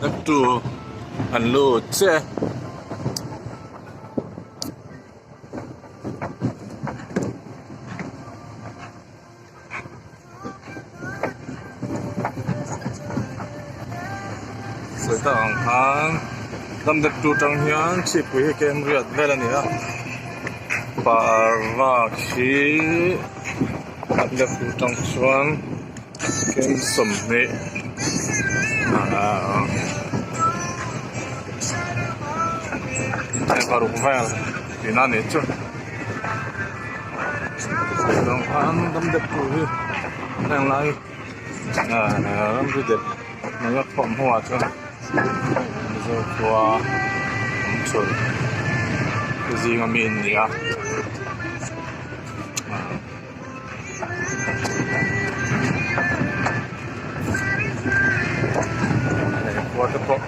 นักดูอันลูดเจ้สวยต่างทางลำดับดูจังเฮียนชิบุยเกมเรียดเวลานี้ปาราชีลำดับดูจังชวนเกมสมนิในปารุกแวลที่นั่นนี่จุดสวยต่างทางลำดับดูแรงไรลำดับมันก็ผมหัวจ้ะ这个农村就是一个面的啊，我这不，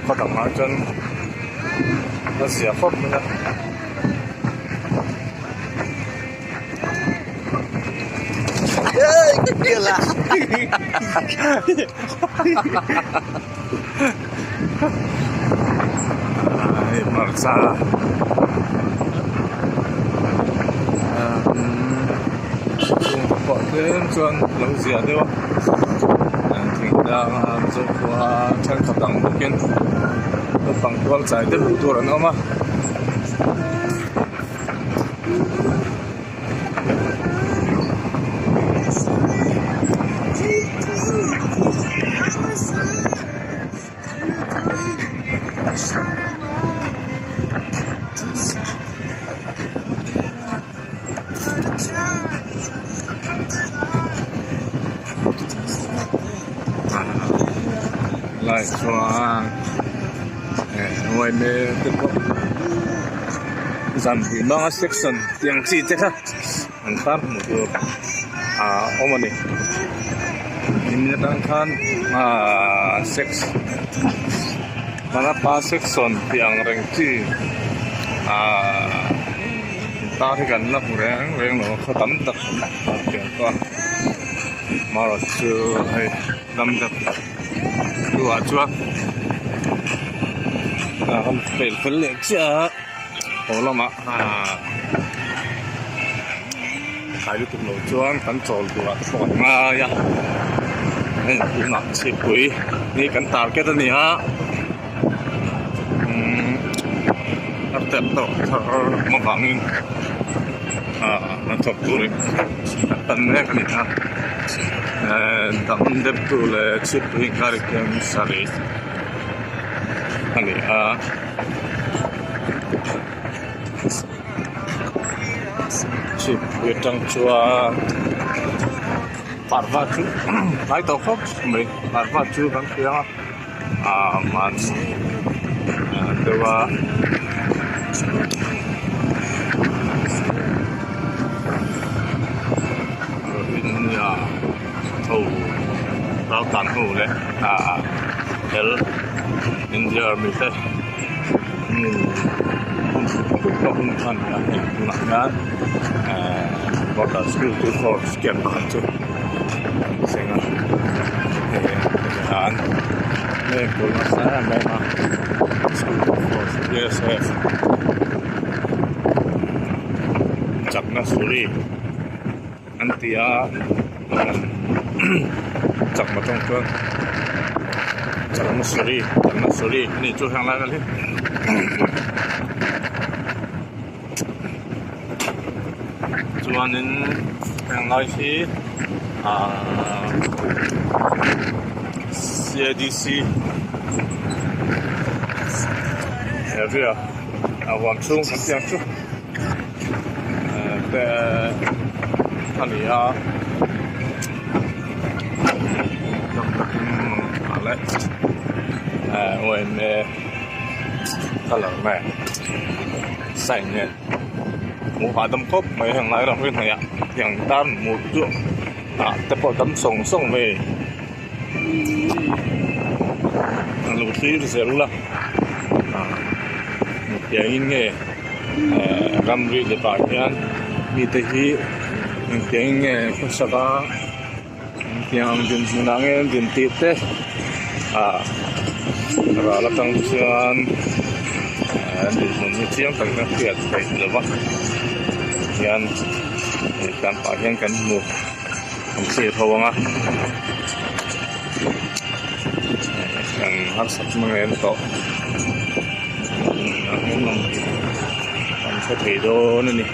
我等下真，我写好了。Kecil lah. Ini maksa. Kok đến chuan lâu dìa đấy không? Thì đang做qua chân tập đằng một kiện, bằng quang giải tiếp đủ rồi nữa mà. Lại cho ngoài này tiếp tục giảm bị bao section tiếng chi thế ha anh phát một cái ôm này ini đang kan section mana pa section tiếng reng chi ta thì gần là một reng nó khó tắm tập tiếng con mà rồi chưa hay đâm tập dua cuak kan pel aja kalau mak kayu tu lo cuan kan col dua pokok ya ini nak sipui ni kan target ni ha artep tu membangun nanti turi tanah kan ni ha dalam debu le sipui karik yang sari ani sipui tang cuan Parva Road lại tàu khóc mình Parva Road kan kia man dewa ini ya rau tàn hủ đấy hell India mình sẽ có hung thần là hình nặng ngán có cả skill to force kiểm soát chứ sẽ là hạn nên của nó sẽ là mấy mà skill to force yes chắc nó xử lý anh tia chắc mà trong cơn chắc nó xử lý này cho hàng lại lên cho nên hàng lại thì CIDC area hoàn chung các tiếng chút để anh ấy lại ngoài này thật là mẹ sành nhỉ một vài tấm cốc mấy hàng lái đồng viên này ạ hàng tan một triệu tập vào tấm sông về lụt khí thì sẽ là một cái nghề găm rì để bảo hiền mi tây hi tiếng nghề không sao đó yang din nangin din tite ra la tang chuan din mun chiang tang na fiat kai lawa hian kan pa hian kan mu ang si thawanga ang har sat mangen to ang ang sa thei do ni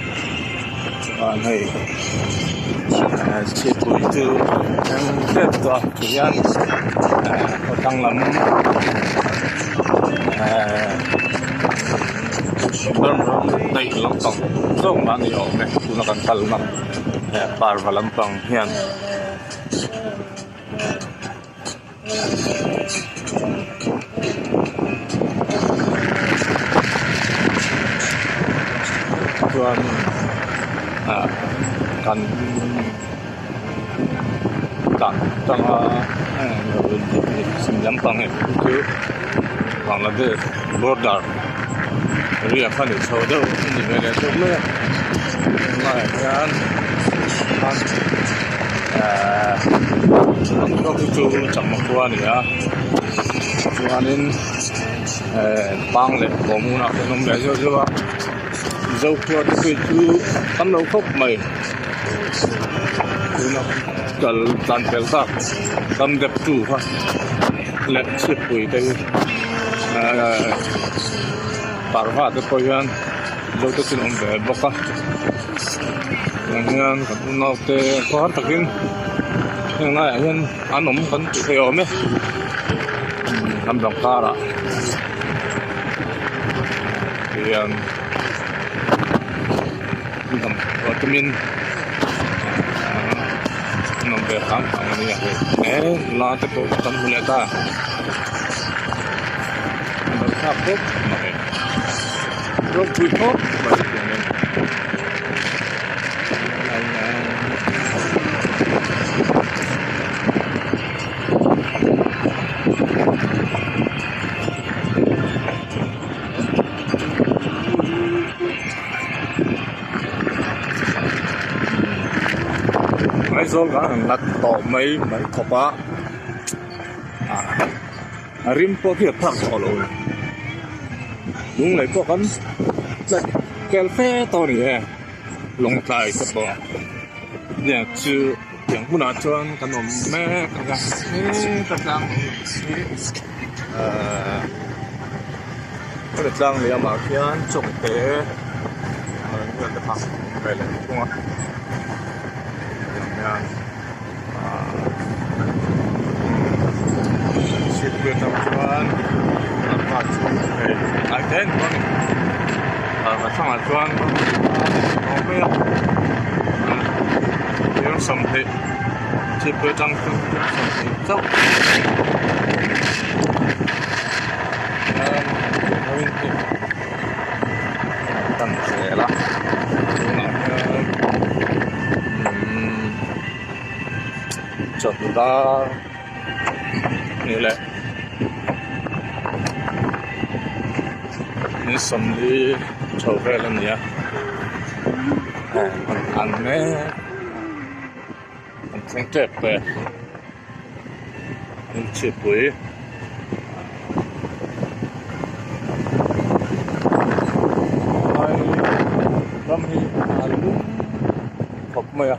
an hai chỉ tuổi từ em rất to chủ nhân có tăng lắm lớn đầy lắm tổng rộng mà nhiều này cũng là cần cần lắm Parva lắm tổng hiện chuan cần tăng xin lắm bằng hình chứ bằng là cái border bây giờ phải để sâu đâu thì về để sâu nữa lại cái có cái chú chẳng mặc qua nữa cho nên băng lại có mua nào thì nó để cho chứ dâu qua cái chú tắm nấu khóc mày nó cần tàn kéo ra tâm đẹp chủ thôi lệ xếp quỷ đây Parva tới coi gan dâu tới xin ông về bóc á gan còn nó tê có hát thật in nhưng này nhân ăn ống vẫn chỉ thấy ốm ấy làm đồng ca đã thì làm vitamin nằm về khám phá này vậy là cái bộ tâm huyết ta nó khá tốt này rất vui tốt và mấy số cả là tổ mấy thọc á rim có thiệt thật rồi đúng lấy có con cái phe to này lồng tài sắp bỏ nhà chứ nhữngผู้nào cho ăn cái nồi mẹ cái răng cái răng này mà khi ăn trộn té người ta phẳng về lại đúng không ship with them chuan part I then mà thằng chuan không biết những sầm thị ship with them sốc tầm rẻ lắm chọn ra như lệ như sầm đi trở về lần nhé ăn mẹ ăn không đẹp về ăn chip với ai lâm hi ăn học mẹ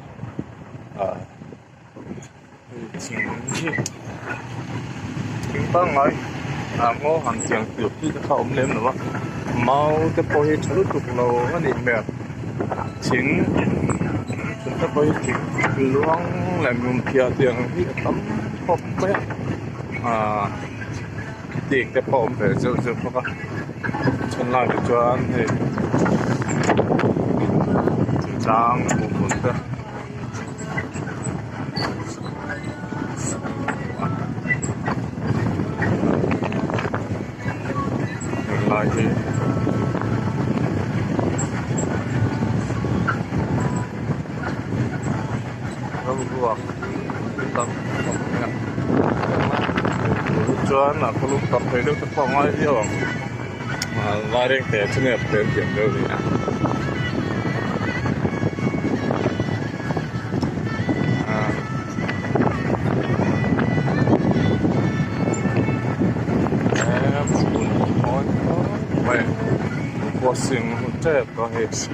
chúng ta nói ngô hàng tiền được khi ta ôm lên nữa mau cái bôi chốt tục lâu nó đi mẹ chính chúng ta bôi chính luang làm dùng kia tiền khi tắm hộp bé tiền cái bom để giữ không chân lại cho anh thì trang một cuốn thôi lại thì không buộc tâm cho là có lúc tập thấy được cái phòng ai biết không mà lại đến cái chân đẹp đến điểm đâu thì quase um teto, é isso.